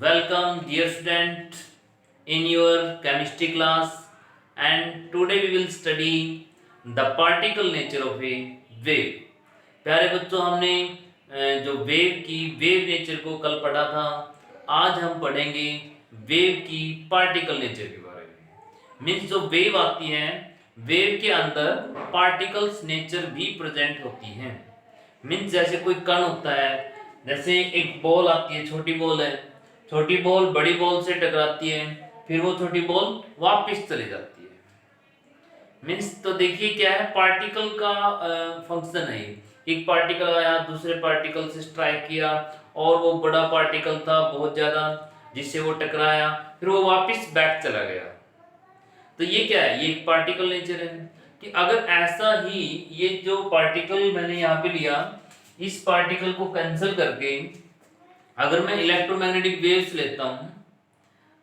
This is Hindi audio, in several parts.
Welcome, dear student, in your chemistry class. And today we will study the particle nature of a wave. प्यारे बच्चों, हमने जो वेव नेचर को कल पढ़ा था, आज हम पढ़ेंगे वेव की पार्टिकल नेचर के बारे में। मीन्स जो वेव आती है, वेव के अंदर पार्टिकल्स नेचर भी प्रेजेंट होती हैं। मीन्स जैसे कोई कण होता है, जैसे एक बॉल आती है, छोटी बॉल है, छोटी बॉल बड़ी बॉल से टकराती है, फिर वो छोटी बॉल वापस चली जाती है। मीन्स तो देखिए क्या है, पार्टिकल का फंक्शन है। एक पार्टिकल आया, दूसरे पार्टिकल से स्ट्राइक किया, और वो बड़ा पार्टिकल था बहुत ज्यादा, जिससे वो टकराया, फिर वो वापस बैक चला गया। तो ये क्या है, ये एक पार्टिकल नेचर है कि अगर ऐसा ही ये जो पार्टिकल मैंने यहाँ पे लिया, इस पार्टिकल को कैंसिल करके अगर मैं इलेक्ट्रोमैग्नेटिक वेव्स लेता हूं,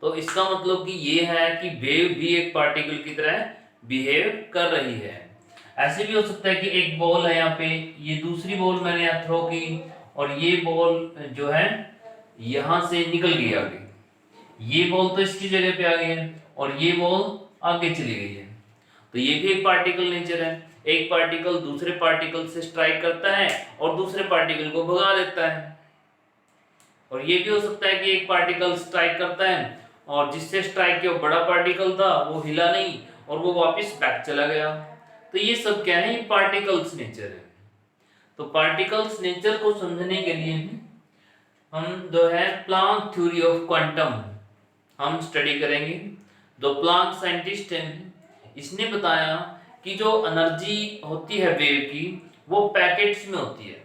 तो इसका मतलब कि ये है कि वेव भी एक पार्टिकल की तरह बिहेव कर रही है। ऐसे भी हो सकता है कि एक बॉल है यहाँ पे, ये दूसरी बॉल मैंने यहाँ थ्रो की, और ये बॉल जो है यहाँ से निकल गई आगे। ये बॉल तो इसकी जगह पे आ गई है, और ये बॉल आगे चली गई है। तो ये भी एक पार्टिकल नेचर है। एक पार्टिकल दूसरे पार्टिकल से स्ट्राइक करता है और दूसरे पार्टिकल को भगा देता है। और ये भी हो सकता है कि एक पार्टिकल स्ट्राइक करता है, और जिससे स्ट्राइक किया बड़ा पार्टिकल था, वो हिला नहीं और वो वापस बैक चला गया। तो ये सब क्या है, ये पार्टिकल्स नेचर है। तो पार्टिकल्स नेचर को समझने के लिए हम जो है प्लांक थ्योरी ऑफ क्वांटम हम स्टडी करेंगे। जो प्लांक साइंटिस्ट है, इसने बताया कि जो एनर्जी होती है वेव की, वो पैकेट्स में होती है,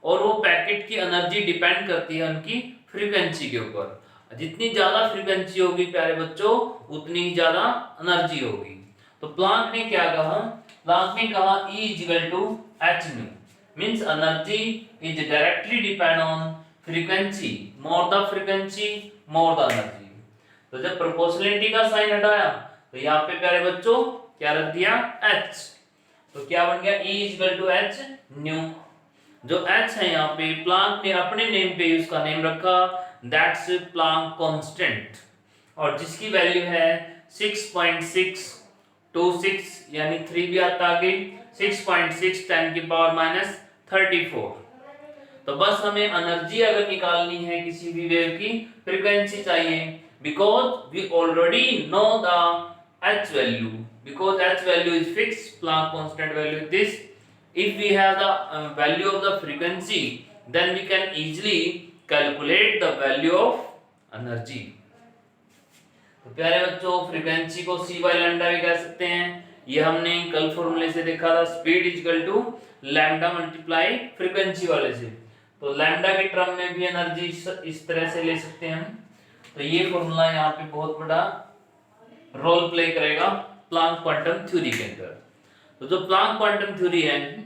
और वो पैकेट की एनर्जी डिपेंड करती है उनकी फ्रीक्वेंसी के ऊपर। जितनी ज्यादा फ्रीक्वेंसी होगी प्यारे बच्चों, उतनी ही ज्यादा एनर्जी होगी। तो प्लांक ने क्या कहा, प्लांक ने कहा E equal to h nu, means energy is directly depend on frequency, more the frequency more the energy. तो जब प्रोपोर्शनलिटी का साइन हटाया, तो यहाँ पे प्यारे बच्चों क्या रख दिया, h। तो क्या बन गया, E equal to h nu. जो h है यहाँ पे, प्लांक ने अपने नेम पे उसका नेम रखा, दैट्स प्लांक कांस्टेंट, और जिसकी वैल्यू है 6.626, यानी 3 भी आता आगे, 6.6 10 की पावर माइनस 34। तो बस हमें एनर्जी अगर निकालनी है किसी भी वेव की, फ्रीक्वेंसी चाहिए, because we already know the h value, because h value is fix, Planck constant value is this. If we have the value of the frequency, then we can easily calculate the value of energy. तो प्यारे बच्चों, फ्रीक्वेंसी को c by lambda भी कह सकते हैं। ये हमने कल फॉर्मूले से देखा था, speed equal to lambda multiply frequency वाले से। तो लैम्डा के टर्म में भी एनर्जी इस तरह से ले सकते हैं हम। तो ये फॉर्मूला यहाँ पे बहुत बड़ा रोल प्ले करेगा प्लांक क्वांटम थ्योरी के अंदर। तो जो प्लांक क्वांटम थ्योरी है,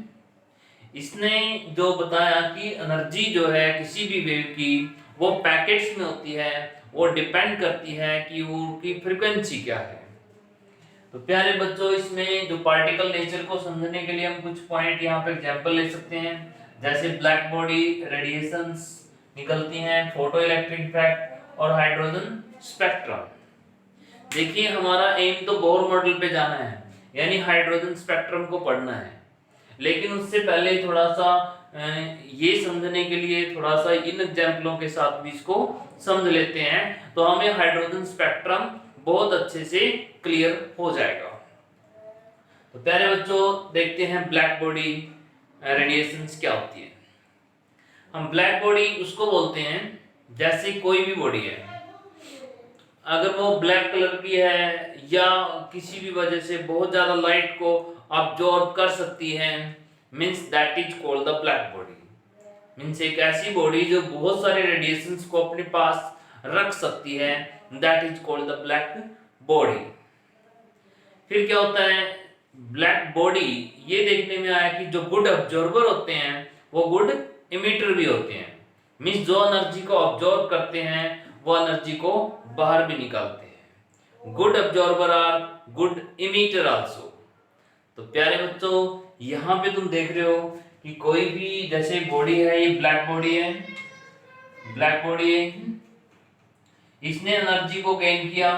इसने जो बताया कि एनर्जी जो है किसी भी वेव की, वो पैकेट्स में होती है, वो डिपेंड करती है कि वो की फ्रीक्वेंसी क्या है। तो प्यारे बच्चों, इसमें जो पार्टिकल नेचर को समझने के लिए हम कुछ पॉइंट यहाँ पे एग्जांपल ले सकते हैं। जैसे ब्लैक बॉडी रेडिएशंस निकलती हैं, फोटो इलेक्ट्रिक इफेक्ट और हाइड्रोजन स्पेक्ट्रम। देखिए, हमारा एम तो बोर मॉडल पे जाना है, यानी हाइड्रोजन स्पेक्ट्रम को पढ़ना है। लेकिन उससे पहले थोड़ा सा ये समझने के लिए थोड़ा सा इन एग्जाम्पलों के साथ भी इसको समझ लेते हैं, तो हमें हाइड्रोजन स्पेक्ट्रम बहुत अच्छे से क्लियर हो जाएगा। तो प्यारे बच्चों, देखते हैं ब्लैक बॉडी रेडिएशंस क्या होती है। हम ब्लैक बॉडी उसको बोलते हैं, जैसे कोई भी बॉडी है, अगर वो ब्लैक कलर की है या किसी भी वजह से बहुत ज्यादा लाइट को अब्जॉर्ब कर सकती है, means that is called the black body. Means एक ऐसी बॉडी जो बहुत सारे रेडिएशंस को अपने पास रख सकती है, that is called the black body. फिर क्या होता है, ब्लैक बॉडी ये देखने में आया कि जो गुड ऑब्जर्वर होते हैं, वो गुड इमिटर भी होते हैं। मींस जो एनर्जी को ऑब्जर्व करते हैं, वो एनर्जी को बाहर भी निकालते हैं। Good observer are good emitter also. तो प्यारे बच्चों, यहाँ पे तुम देख रहे हो कि कोई भी जैसे बॉडी है, ये ब्लैक बॉडी है, ब्लैक बॉडी है, इसने एनर्जी को गेन किया,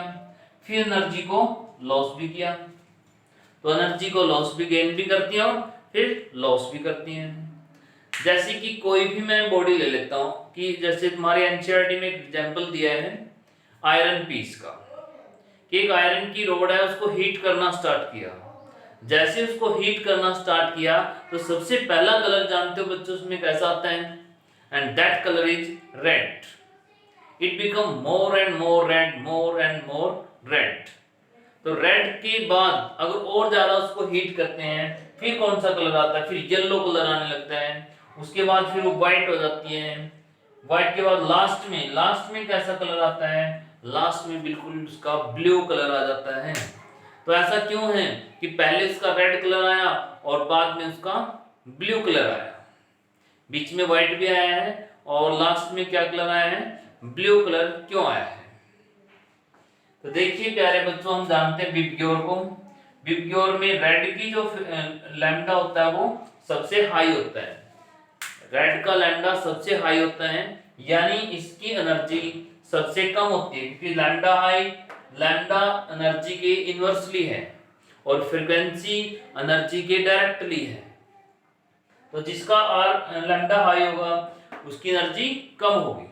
फिर एनर्जी को लॉस भी किया। तो एनर्जी को लॉस भी गेन भी करती है और फिर लॉस भी करती हैं। जैसे कि कोई भी मैं बॉडी ले लेता हूं कि जैसे तुम्हारे एनसीईआरटी में एग्जांपल दिया है आयरन पीस का, कि एक आयरन की रोड है, उसको हीट करना स्टार्ट किया। जैसे उसको हीट करना स्टार्ट किया तो सबसे पहला कलर जानते हो बच्चों उसमें कैसा आता है, and that colour is red. It become more and more red, more and more red. तो रेड के बाद अगर और ज्यादा उसको हीट करते हैं फिर कौन सा कलर आता है, फिर येलो कलर आने लगता है, उसके बाद फिर वो व्हाइट हो जाती है, व्हाइट के बाद लास्ट में कैसा कलर आता है, लास्ट में बिल्कुल उसका ब्लू कलर आ जाता है। तो ऐसा क्यों है कि पहले उसका रेड कलर आया और बाद में उसका ब्लू कलर आया, बीच में व्हाइट भी आया है और लास्ट में क्या कलर आया है, ब्लू कलर क्यों आया है। तो देखिए प्यारे बच्चों, हम जानते हैं विबग्योर को। विबग्योर में रेड की जो लैम्डा होता है वो सबसे हाई होता है, रेड का लैम्डा सबसे हाई होता है, यानी इसकी एनर्जी सबसे कम होती है क्योंकि लैम्डा हाई, लैम्डा एनर्जी के इनवर्सली है और फ्रीक्वेंसी एनर्जी के डायरेक्टली है। तो जिसका आर लैम्डा हाई होगा उसकी एनर्जी कम होगी।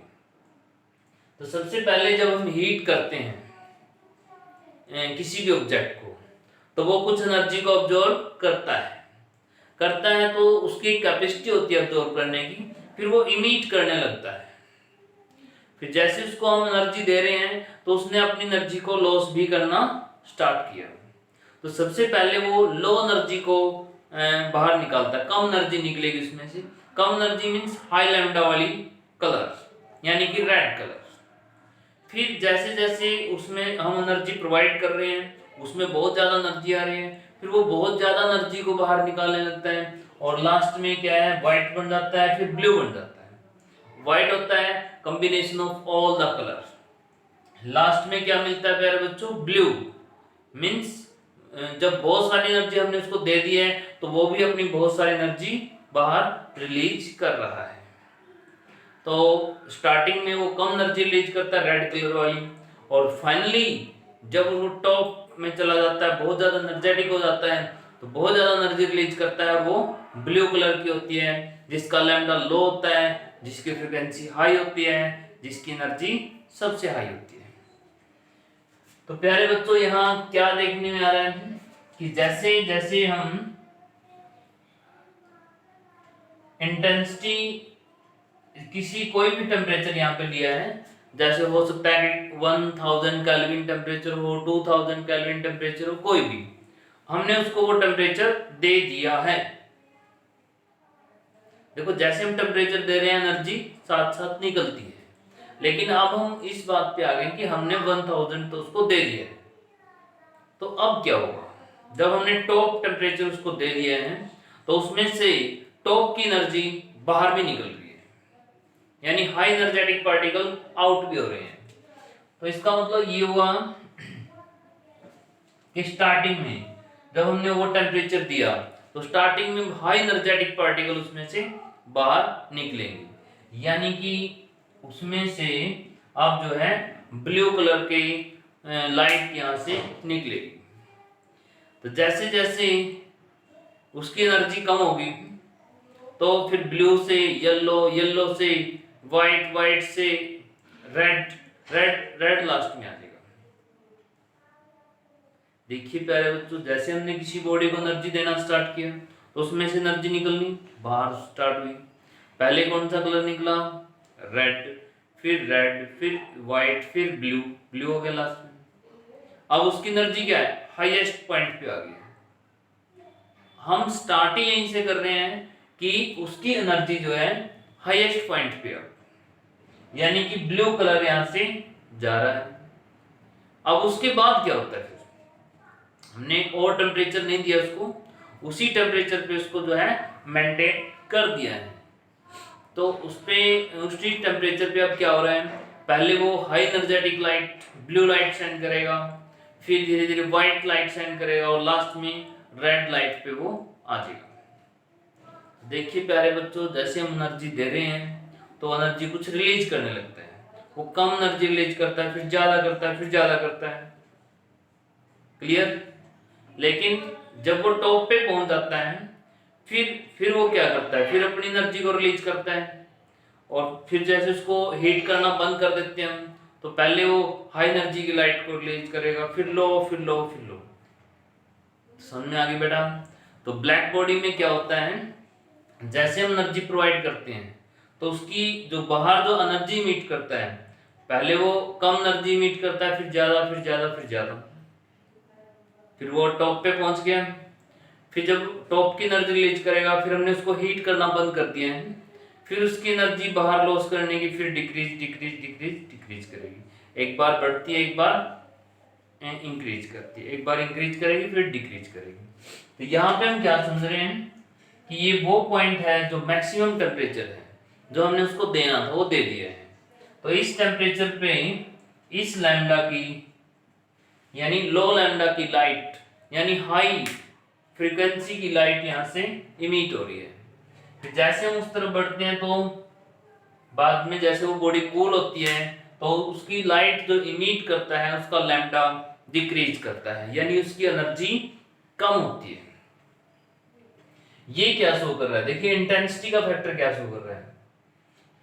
तो सबसे पहले जब हम हीट करते हैं किसी भी ऑब्जेक्ट को तो वो कुछ एनर्जी को ऑब्जॉर्व करता है तो उसकी कैपेसिटी होती है ऑब्जॉर्व करने की, फिर वो इमिट करने लगता है। फिर जैसे उसको हम एनर्जी दे रहे हैं तो उसने अपनी एनर्जी को लॉस भी करना स्टार्ट किया। तो सबसे पहले वो लो एनर्जी को बाहर निकालता है, कम एनर्जी निकलेगी उसमें से। कम एनर्जी मींस हाई लैम्डा वाली कलर, यानी कि रेड कलर। फिर जैसे जैसे उसमें हम एनर्जी प्रोवाइड कर रहे हैं उसमें बहुत ज़्यादा एनर्जी आ रही है, फिर वो बहुत ज़्यादा एनर्जी को बाहर निकालने लगता है और लास्ट में क्या है, व्हाइट बन जाता है, फिर ब्लू बन जाता है। व्हाइट होता है combination of all the colour. Last में क्या मिलता है प्यारे बच्चों, ब्लू। मीन्स जब बहुत सारी एनर्जी हमने उसको दे दी है तो वो भी अपनी बहुत सारी एनर्जी बाहर रिलीज कर रहा है। तो स्टार्टिंग में वो कम एनर्जी रिलीज करता है रेड कलर वाली, और फाइनली जब वो टॉप में चला जाता है, बहुत ज्यादा एनर्जेटिक हो जाता है, तो बहुत ज्यादा एनर्जी रिलीज करता है और वो ब्लू कलर की होती है, जिसका लैम्डा लो होता है, जिसकी फ्रीक्वेंसी हाई होती है, जिसकी एनर्जी सबसे हाई होती है। तो प्यारे बच्चों यहाँ क्या देखने में आ रहा है कि जैसे जैसे हम इंटेंसिटी किसी कोई भी टेम्परेचर यहाँ पे लिया है, जैसे हो सकता है कि 1000 केल्विन टेम्परेचर हो, 2000 केल्विन टेम्परेचर हो, कोई भी, हमने उसको वो टेम्परेचर दे दिया है। देखो जैसे हम टेम्परेचर दे रहे हैं एनर्जी साथ साथ निकलती है, लेकिन अब हम इस बात पे आ गए कि हमने 1000 तो उसको दे दिया है। तो अब क्या होगा, जब हमने टॉप टेम्परेचर उसको दे दिया है तो उसमें से टॉप की एनर्जी बाहर भी निकल रही है, यानी हाई एनर्जेटिक पार्टिकल आउट भी हो रहे हैं। तो इसका मतलब ये हुआ कि स्टार्टिंग में जब हमने वो टेम्परेचर दिया तो स्टार्टिंग में हाई एनर्जेटिक पार्टिकल उसमें से बाहर निकलेंगे, यानी कि उसमें से अब जो है ब्लू कलर के लाइट यहां से निकलेगी। तो जैसे जैसे उसकी एनर्जी कम होगी तो फिर ब्लू से येलो, येलो से व्हाइट, व्हाइट से रेड, रेड, रेड लास्ट में आ जाएगा। देखिए प्यारे बच्चों, जैसे हमने किसी बॉडी को एनर्जी देना स्टार्ट किया तो उसमें से एनर्जी निकलनी बाहर स्टार्ट हुई। पहले कौन सा कलर निकला, रेड, फिर व्हाइट, फिर ब्लू, ब्लू हो गया लास्ट में। अब उसकी एनर्जी क्या है, हाईएस्ट पॉइंट पे आ गई। हम स्टार्टिंग यहीं से कर रहे हैं कि उसकी एनर्जी जो है हाईएस्ट पॉइंट पे आ, यानी कि ब्लू कलर यहां से जा रहा है। अब उसके बाद क्या होता है, फिर हमने और टेम्परेचर नहीं दिया उसको, उसी टेम्परेचर पे उसको जो है मेंटेन कर दिया है। तो उसी टेम्परेचर पे अब क्या हो रहा है, पहले वो high energetic light blue light send करेगा, फिर धीरे धीरे व्हाइट लाइट सेंड करेगा और लास्ट में रेड लाइट पे वो आ जाएगा। देखिए प्यारे बच्चों, जैसे हम एनर्जी दे रहे हैं तो एनर्जी कुछ रिलीज करने लगता है, वो कम एनर्जी रिलीज करता है, फिर ज्यादा करता है, फिर ज्यादा करता है। क्लियर? लेकिन जब वो टॉप पे पहुंच जाता है, फिर वो क्या करता है, फिर अपनी एनर्जी को रिलीज करता है, और फिर जैसे उसको हीट करना बंद कर देते हैं हम, तो पहले वो हाई एनर्जी की लाइट को रिलीज करेगा, फिर लो, फिर लो, फिर लो। समझ में आ गई बेटा? तो ब्लैक बॉडी में क्या होता है, जैसे हम एनर्जी प्रोवाइड करते हैं तो उसकी जो बाहर जो एनर्जी मीट करता है, पहले वो कम एनर्जी मीट करता है, फिर ज्यादा, फिर ज्यादा, फिर ज्यादा, फिर वो टॉप पे पहुंच गया। फिर जब टॉप की एनर्जी रिलीज करेगा, फिर हमने उसको हीट करना बंद कर दिया है, फिर उसकी एनर्जी बाहर लॉस करने की, फिर डिक्रीज डिक्रीज डिक्रीज डिक्रीज करेगी। एक बार बढ़ती है, एक बार इंक्रीज करती है, एक बार इंक्रीज करेगी, फिर डिक्रीज करेगी। तो यहाँ पे हम क्या समझ रहे हैं कि ये वो पॉइंट है जो मैक्सिमम टेम्परेचर है, जो हमने उसको देना था वो दे दिया है। तो इस टेम्परेचर पे इस लैम्डा की यानी लो लैम्डा की लाइट यानी हाई फ्रीक्वेंसी की लाइट यहाँ से इमिट हो रही है। फिर जैसे हम उस तरफ बढ़ते हैं तो बाद में जैसे वो बॉडी कूल होती है तो उसकी लाइट जो इमिट करता है उसका लैम्डा डिक्रीज करता है, यानी उसकी एनर्जी कम होती है। ये क्या शो कर रहा है, देखिए इंटेंसिटी का फैक्टर क्या शो कर रहा है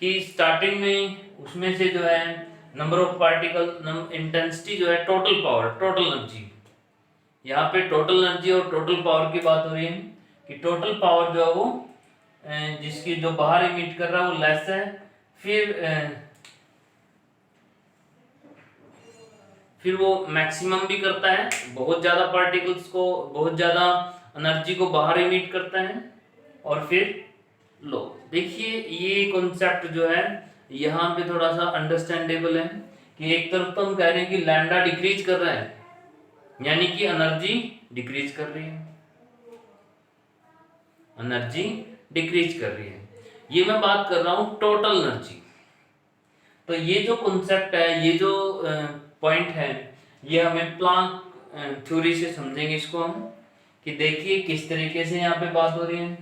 कि स्टार्टिंग में उसमें से जो है नंबर ऑफ पार्टिकल, इंटेंसिटी जो है टोटल पावर, टोटल एनर्जी, यहाँ पे टोटल एनर्जी और टोटल पावर की बात हो रही है कि टोटल पावर जो है वो जिसकी जो बाहर इमिट कर रहा है वो लेस है, फिर वो मैक्सिमम भी करता है, बहुत ज्यादा पार्टिकल्स को, बहुत ज्यादा एनर्जी को बाहर इमिट करता है, और फिर लो। देखिए ये कॉन्सेप्ट जो है यहाँ पे थोड़ा सा अंडरस्टैंडेबल है कि एक तरफ तो हम कह रहे हैं कि लैम्डा डिक्रीज कर रहा है, यानी कि एनर्जी डिक्रीज कर रही है, एनर्जी डिक्रीज कर रही है। ये मैं बात कर रहा हूं टोटल एनर्जी। तो ये जो कॉन्सेप्ट है, ये जो पॉइंट है, ये हमें प्लांक थ्योरी से समझेंगे इसको हम, कि देखिए किस तरीके से यहाँ पे बात हो रही है।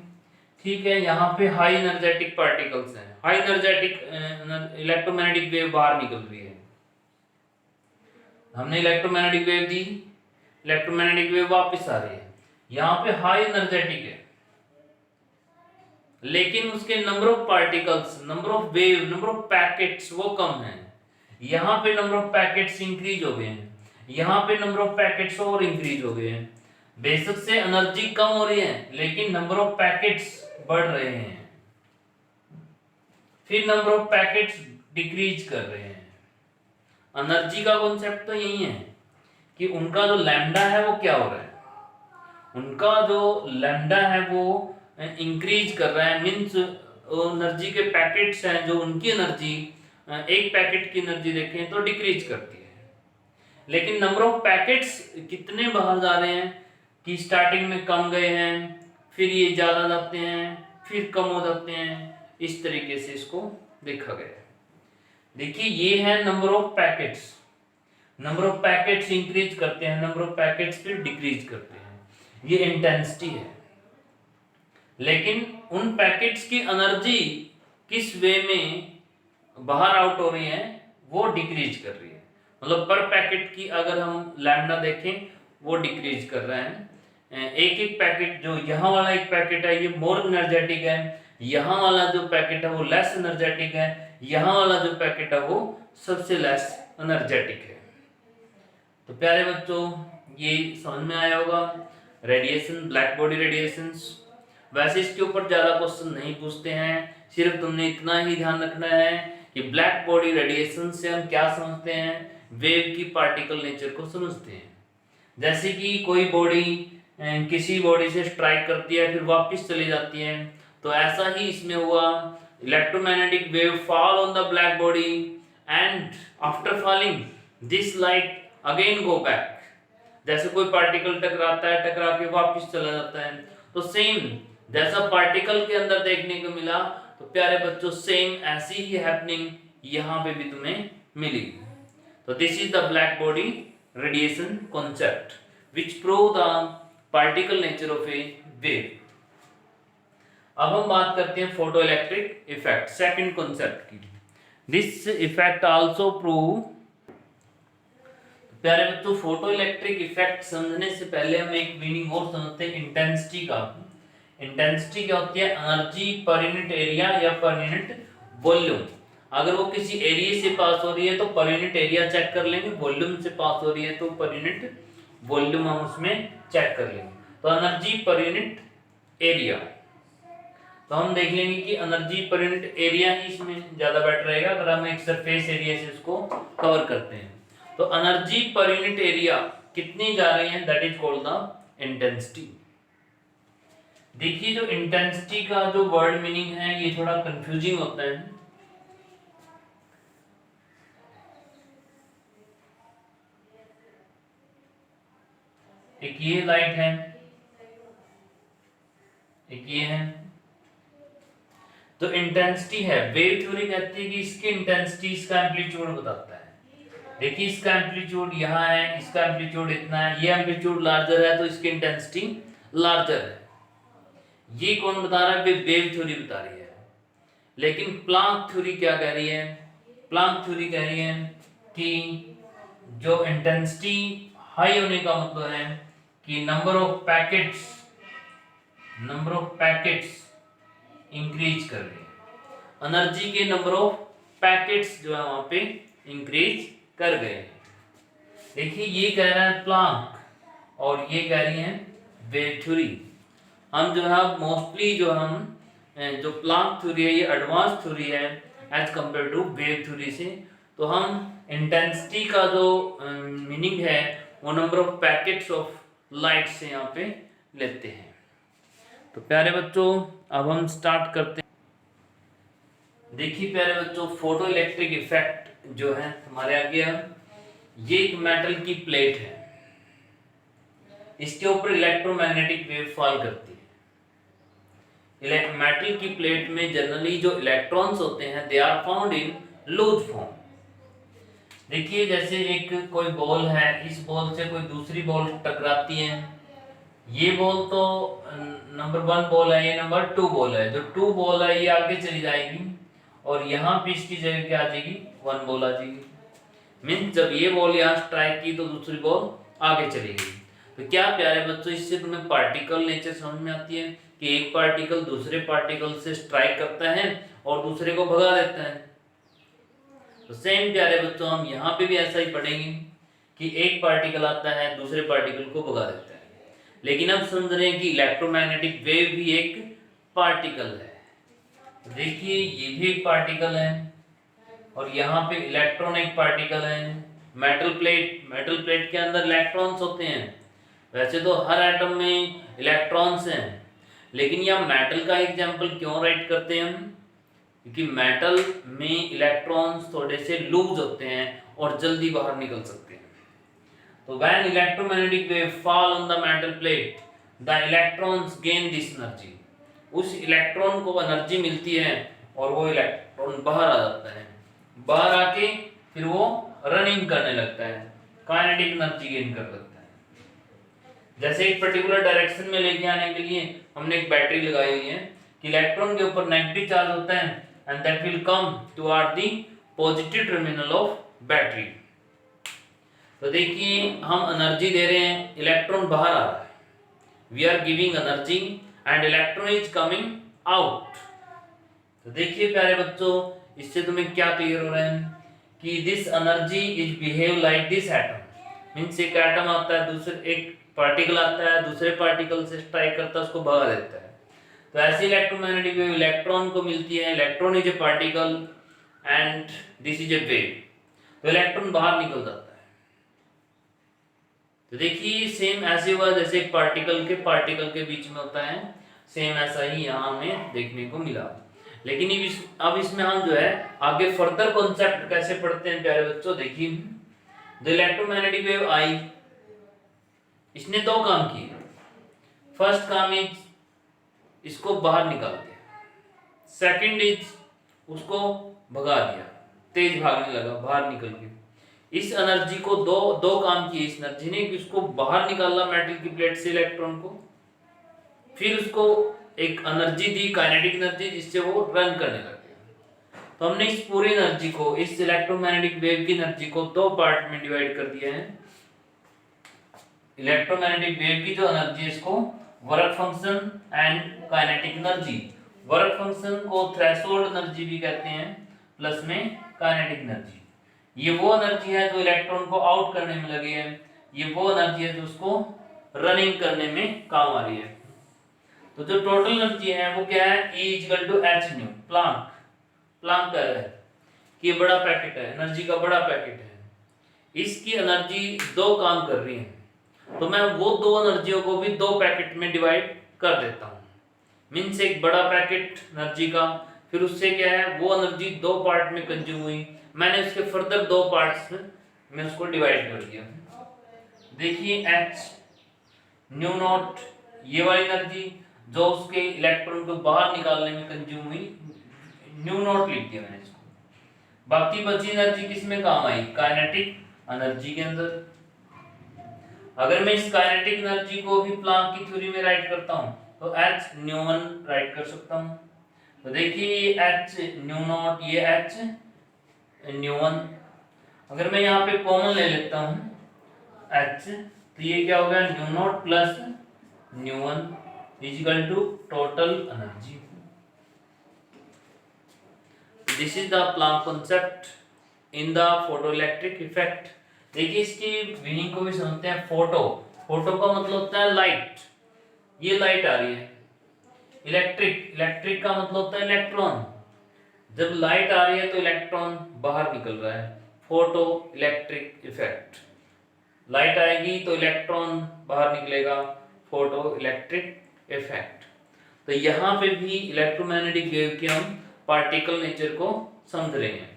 ठीक है, यहाँ पे हाई एनर्जेटिक पार्टिकल्स हैं, हाई एनर्जेटिक इलेक्ट्रोमैग्नेटिक वेव बाहर निकल रही है, हमने इलेक्ट्रोमैग्नेटिक वेव दी, इलेक्ट्रोमैग्नेटिक वेव वापस आ रही है, यहाँ पे हाई एनर्जेटिक है, लेकिन उसके number of particles, number of wave, number of packets वो कम है। यहाँ पे नंबर ऑफ पैकेट्स इंक्रीज हो गए हैं, यहाँ पे नंबर ऑफ पैकेट्स और इंक्रीज हो गए हैं। बेशक से एनर्जी कम हो रही है लेकिन नंबर ऑफ पैकेट्स बढ़ रहे हैं, फिर नंबर ऑफ पैकेट्स डिक्रीज कर रहे हैं। एनर्जी का कॉन्सेप्ट तो यही है कि उनका जो लैम्डा है वो क्या हो रहा है, उनका जो लैम्डा है वो इंक्रीज कर रहा है, मीन्स एनर्जी के पैकेट्स हैं जो उनकी एनर्जी, एक पैकेट की एनर्जी देखें तो डिक्रीज करती है, लेकिन नंबर ऑफ पैकेट्स कितने बाहर जा रहे हैं कि स्टार्टिंग में कम गए हैं, फिर ये ज़्यादा जाते हैं, फिर कम हो जाते हैं। इस तरीके से इसको देखा गया है। देखिए ये है number of packets, number of packets increase करते हैं, नंबर ऑफ पैकेट्स फिर डिक्रीज करते हैं, ये इंटेंसिटी है। लेकिन उन पैकेट्स की एनर्जी किस वे में बाहर आउट हो रही है वो डिक्रीज कर रही है, मतलब पर पैकेट की अगर हम लैम्डा देखें वो डिक्रीज कर रहा है। एक एक पैकेट, जो यहाँ वाला एक पैकेट है ये मोर एनर्जेटिक है, यहाँ वाला जो पैकेट है वो लेस एनर्जेटिक है, यहाँ वाला जो पैकेट है वो सबसे लेस एनर्जेटिक है। तो प्यारे बच्चों ये समझ में आया होगा, रेडिएशन, ब्लैक बॉडी रेडिएशंस। वैसे इसके ऊपर ज्यादा क्वेश्चन नहीं पूछते हैं, सिर्फ तुमने इतना ही ध्यान रखना है कि ब्लैक बॉडी रेडिएशन से हम क्या समझते हैं, वेव की पार्टिकल नेचर को समझते हैं। जैसे कि कोई बॉडी किसी बॉडी से स्ट्राइक करती है फिर वापस चली जाती है, तो ऐसा ही इसमें हुआ, electromagnetic wave fall on the black body and after falling this light again go back. जैसे कोई पार्टिकल टकराता है, टकरा के वापस चला जाता है, तो सेम जैसा पार्टिकल के अंदर देखने को मिला, तो प्यारे बच्चों सेम ऐसी ही हैपनिंग यहाँ पे भी तुम्हें मिली। तो this is the black body radiation concept which prove the particle nature of a wave. अब हम बात करते हैं photo electric effect, second concept की। दिस इफेक्ट आल्सो प्रूव, प्यारे बच्चों फोटो इलेक्ट्रिक इफेक्ट समझने से पहले हम एक मीनिंग और समझते हैं इंटेंसिटी का। इंटेंसिटी क्या होती है? एनर्जी पर यूनिट एरिया या पर यूनिट वॉल्यूम। अगर वो किसी एरिया से पास हो रही है तो पर यूनिट एरिया चेक कर लेंगे, वॉल्यूम से पास हो रही है तो पर यूनिट वॉल्यूम हम उसमें चेक कर लेंगे। तो एनर्जी पर यूनिट एरिया, तो हम देख लेंगे कि एनर्जी पर यूनिट एरिया ही इसमें ज्यादा बेटर रहेगा अगर हम एक सरफेस एरिया से इसको कवर करते हैं। तो एनर्जी पर यूनिट एरिया कितनी जा रही है, that is called the intensity. देखिए जो इंटेंसिटी का जो वर्ड मीनिंग है ये थोड़ा कंफ्यूजिंग होता है। एक ये लाइट है, एक ये है, तो इंटेंसिटी है। वेव थ्योरी कहती है कि इसकी इंटेंसिटी इसका एम्पलीट्यूड बताता है। देखिए इसका एम्पलीट्यूड यहाँ है, इसका एम्पलीट्यूड इतना है, ये एम्पलीट्यूड लार्जर है तो इसकी इंटेंसिटी लार्जर है। ये कौन बता रहा है? वेव थ्योरी बता रही है। लेकिन प्लांक थ्योरी क्या कह रही है? प्लांक थ्योरी कह रही है कि जो इंटेंसिटी हाई होने का मतलब है कि नंबर ऑफ पैकेट्स इंक्रीज कर रहे हैं, एनर्जी के नंबर ऑफ पैकेट्स जो है वहां पे इंक्रीज कर गए। देखिए ये कह रहा है प्लांक और ये कह रही है वेव थ्योरी। हम जो है मोस्टली जो प्लांक थ्योरी है ये एडवांस थ्योरी है as compare to wave theory से। तो हम इंटेंसिटी का जो मीनिंग है वो number of packets of light से यहाँ पे लेते हैं। तो प्यारे बच्चों अब हम स्टार्ट करते हैं। देखिए प्यारे बच्चों फोटो इलेक्ट्रिक इफेक्ट जो है हमारे आगे, ये एक मेटल की प्लेट है, इसके ऊपर इलेक्ट्रोमैग्नेटिक वेव फॉल करती है। मेटल की प्लेट में जनरली जो इलेक्ट्रॉन्स होते हैं they are found in loose form. देखिए जैसे एक कोई बॉल है, इस बॉल से कोई दूसरी बॉल टकराती है, ये बॉल तो नंबर 1 बॉल है, ये नंबर 2 बॉल है। जो 2 बॉल है ये आगे चली जाएगी और यहाँ पे इसकी जगह क्या आ जाएगी? 1 बॉल आ जाएगी। मीन्स जब ये बॉल यहाँ स्ट्राइक की तो दूसरी बॉल आगे चली गई। तो क्या प्यारे बच्चों इससे तुम्हें पार्टिकल नेचर समझ में आती है कि एक पार्टिकल दूसरे पार्टिकल से स्ट्राइक करता है और दूसरे को भगा देता है। तो सेम प्यारे बच्चों हम यहाँ पे भी ऐसा ही पढ़ेंगे कि एक पार्टिकल आता है दूसरे पार्टिकल को भगा देता है। लेकिन अब समझ रहे हैं कि इलेक्ट्रोमैग्नेटिक वेव भी एक पार्टिकल है। तो देखिए ये भी एक पार्टिकल है और यहाँ पे इलेक्ट्रॉन एक पार्टिकल है। मेटल प्लेट के अंदर इलेक्ट्रॉन्स होते हैं। वैसे तो हर एटम में इलेक्ट्रॉन्स हैं, लेकिन यह मेटल का एग्जाम्पल क्यों राइट करते हैं हम? क्योंकि मेटल में इलेक्ट्रॉन्स थोड़े से लूज होते हैं और जल्दी बाहर निकल सकते हैं। तो when electromagnetic wave fall on the metal plate, the electrons gain this energy. उस इलेक्ट्रॉन को एनर्जी मिलती है और वो इलेक्ट्रॉन बाहर आ जाता है। बाहर आके फिर वो रनिंग करने लगता है, काइनेटिक एनर्जी गेन कर लगता है। जैसे एक पर्टिकुलर डायरेक्शन में लेके आने के लिए हमने एक बैटरी लगाई हुई है कि इलेक्ट्रॉन के ऊपर नेगेटिव चार्ज होता है and that will come toward the positive terminal of battery. तो देखिए हम एनर्जी दे रहे हैं, इलेक्ट्रॉन बाहर आ रहा है, we are giving energy and electron is coming out. तो देखिए प्यारे बच्चों इससे तुम्हें क्या क्लियर हो रहा है कि this energy is behave like this atom. Means एक एटम आता है, दूसरे एक पार्टिकल आता है, दूसरे पार्टिकल से स्ट्राइक करता है, उसको भगा देता है। तो ऐसे इलेक्ट्रोमैग्नेटिक वेव इलेक्ट्रॉन को मिलती है। Electron is a particle and this is a wave. तो इलेक्ट्रॉन बाहर निकल जाता है। तो देखिए सेम ऐसे हुआ जैसे पार्टिकल के बीच में होता है, सेम ऐसा ही यहाँ हमें देखने को मिला। लेकिन अब इसमें हम जो है आगे फर्दर कॉन्सेप्ट कैसे पढ़ते हैं प्यारे बच्चों। देखिए द इलेक्ट्रोमैग्नेटिक वेव आई, इसने 2 काम किए। फर्स्ट काम इज इसको बाहर निकाल दिया, सेकंड इज उसको भगा दिया, तेज भागने लगा बाहर निकल के। इस एनर्जी को दो काम किए इस एनर्जी ने कि उसको बाहर निकाला मेटल की प्लेट से इलेक्ट्रॉन को, फिर उसको एक एनर्जी दी, काइनेटिक एनर्जी, जिससे वो रन करने लगे। तो हमने इस पूरी एनर्जी को, इस इलेक्ट्रोमैग्नेटिक वेव की एनर्जी को दो पार्ट में डिवाइड कर दिया है। इलेक्ट्रोमैग्नेटिक वेव की जो एनर्जी है इसको work function and kinetic energy. Work function को थ्रेशोल्ड एनर्जी भी कहते हैं, प्लस में काइनेटिक एनर्जी। ये वो एनर्जी है जो इलेक्ट्रॉन को आउट करने में लगी है, ये वो एनर्जी है जो उसको रनिंग करने में काम आ रही है। तो जो टोटल एनर्जी है वो क्या है, E equal to h nu. Planck Planck कह रहा है कि ये बड़ा पैकेट है, एनर्जी का बड़ा पैकेट है, इसकी एनर्जी दो काम कर रही है, तो मैं वो दो एनर्जियों को भी दो पैकेट में डिवाइड कर देता हूँ। मीन्स एक बड़ा पैकेट एनर्जी का, फिर उससे क्या है वो एनर्जी दो पार्ट में कंज्यूम हुई, मैंने उसके फर्दर दो पार्ट्स में उसको डिवाइड कर दिया। देखिए H न्यू नॉट, ये वाली एनर्जी जो उसके इलेक्ट्रॉन को बाहर निकालने में कंज्यूम हुई, न्यू नॉट लिख दिया मैंने इसको। बाकी बची एनर्जी किस में काम आई, काइनेटिक एनर्जी के अंदर। अगर मैं इस काइनेटिक एनर्जी को भी प्लांक की थ्योरी में राइट करता हूं तो H न्यू वन राइट कर सकता हूं। तो देखिए ये H न्यू नॉट, ये H न्यू वन, अगर मैं यहाँ पे कॉमन ले लेता हूं H, तो ये क्या हो गया, nu not plus nu one equal to total energy. This is the Planck concept in the photoelectric effect. देखिए इसकी मीनिंग को भी समझते हैं। फोटो, फोटो का मतलब होता है लाइट, ये लाइट आ रही है। इलेक्ट्रिक, इलेक्ट्रिक का मतलब होता है इलेक्ट्रॉन, जब लाइट आ रही है तो इलेक्ट्रॉन बाहर निकल रहा है। फोटो इलेक्ट्रिक इफेक्ट, लाइट आएगी तो इलेक्ट्रॉन बाहर निकलेगा, फोटो इलेक्ट्रिक इफेक्ट। तो यहाँ पे भी इलेक्ट्रोमैग्नेटिक वेव के हम पार्टिकल नेचर को समझ रहे हैं।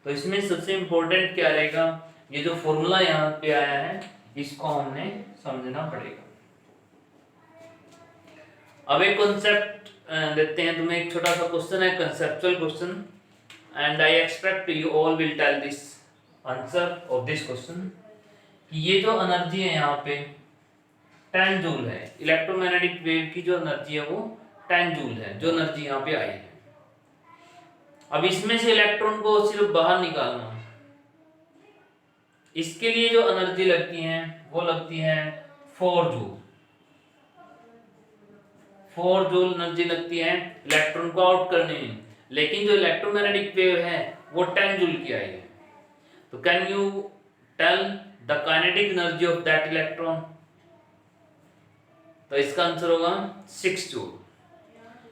तो इसमें सबसे इंपॉर्टेंट क्या रहेगा, ये जो फॉर्मूला यहाँ पे आया है इसको हमने समझना पड़ेगा। अब एक कॉन्सेप्ट देते हैं तुम्हें, एक छोटा सा क्वेश्चन है, conceptual question, and I expect you all will tell this answer of this question. कि ये जो एनर्जी है यहाँ पे 10 जूल है, इलेक्ट्रोमैग्नेटिक वेव की जो एनर्जी है वो 10 जूल है, जो एनर्जी यहाँ पे आई है। अब इसमें से इलेक्ट्रॉन को सिर्फ बाहर निकालना है, इसके लिए जो एनर्जी लगती है वो लगती है 4 जूल। 4 जूल एनर्जी लगती है इलेक्ट्रॉन को आउट करने में, लेकिन जो इलेक्ट्रोमैग्नेटिक वेव है वो 10 जूल की आई है। तो can you tell the kinetic energy of that electron? तो इसका आंसर होगा 6 जूल,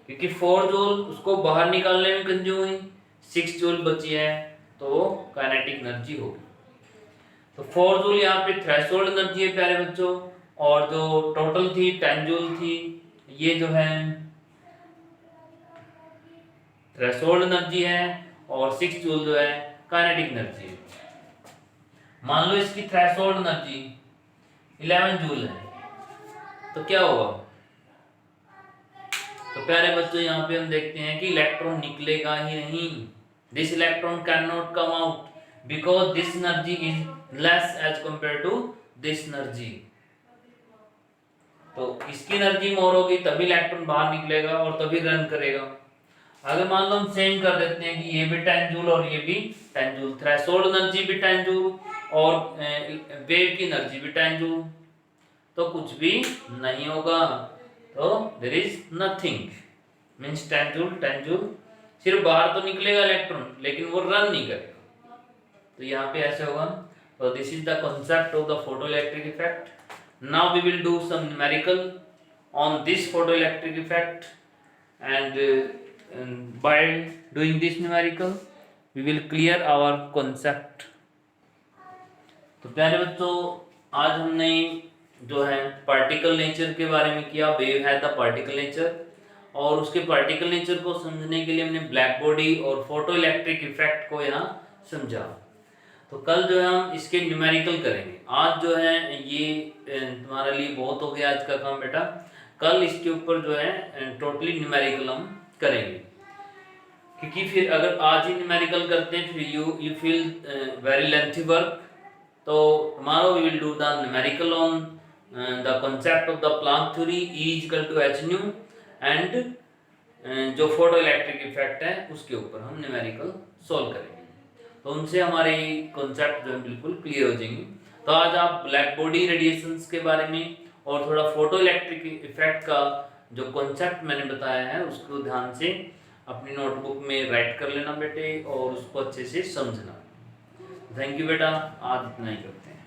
क्योंकि 4 जूल उसको बाहर निकालने में कंज्यूम हुई, 6 जूल बची है तो काइनेटिक एनर्जी होगी। तो 4 जूल यहाँ पे थ्रेशोल्ड एनर्जी है प्यारे बच्चों, और जो टोटल थी 10 जूल थी, ये जो है थ्रेशोल्ड एनर्जी है, और 6 जूल जो है काइनेटिक एनर्जी है। मान लो इसकी थ्रेशोल्ड एनर्जी 11 जूल है, तो क्या होगा? तो प्यारे बच्चों यहाँ पे हम देखते हैं कि इलेक्ट्रॉन निकलेगा ही नहीं, this electron can not come out because this energy is less as compare to this energy. तो इसकी एनर्जी मोर होगी तभी इलेक्ट्रॉन बाहर निकलेगा और तभी रन करेगा। अगर मान लो हम सेम कर देते हैं कि ये भी 10 जूल और ये भी 10 जूल, थ्रेशोल्ड एनर्जी भी 10 जूल और वेव की एनर्जी भी 10 जूल, तो कुछ भी नहीं होगा। तो there is nothing, means 10 joule सिर्फ बाहर तो निकलेगा इलेक्ट्रॉन, लेकिन वो रन नहीं करेगा। तो यहाँ पे ऐसे होगा। तो this is the concept of the photoelectric effect. Now we will do some numerical on this photoelectric effect, and by doing this numerical we will clear our concept. तो प्यारे बच्चों, आज हमने जो है पार्टिकल नेचर के बारे में किया, वेव है द पार्टिकल नेचर, और उसके पार्टिकल नेचर को समझने के लिए हमने ब्लैक बॉडी और फोटोइलेक्ट्रिक इफेक्ट को यहाँ समझा। तो कल जो है हम इसके न्यूमेरिकल करेंगे। आज जो है ये तुम्हारे लिए बहुत हो गया आज का काम बेटा, कल इसके ऊपर जो है टोटली न्यूमेरिकल हम करेंगे, क्योंकि फिर अगर आज ही न्यूमेरिकल करते हैं फिर you feel very lengthy work. तो tomorrow we will do the numerical on the concept of the Planck theory, E equal to h nu, and जो फोटो इलेक्ट्रिक इफेक्ट है उसके ऊपर हम न्यूमेरिकल सॉल्व करेंगे। तो उनसे हमारे कॉन्सेप्ट जो है बिल्कुल क्लियर हो जाएंगे। तो आज आप ब्लैक बॉडी रेडिएशंस के बारे में और थोड़ा फोटो इलेक्ट्रिक इफेक्ट का जो कॉन्सेप्ट मैंने बताया है उसको ध्यान से अपनी नोटबुक में राइट कर लेना बेटे और उसको अच्छे से समझना। थैंक यू बेटा, आज इतना ही करते हैं।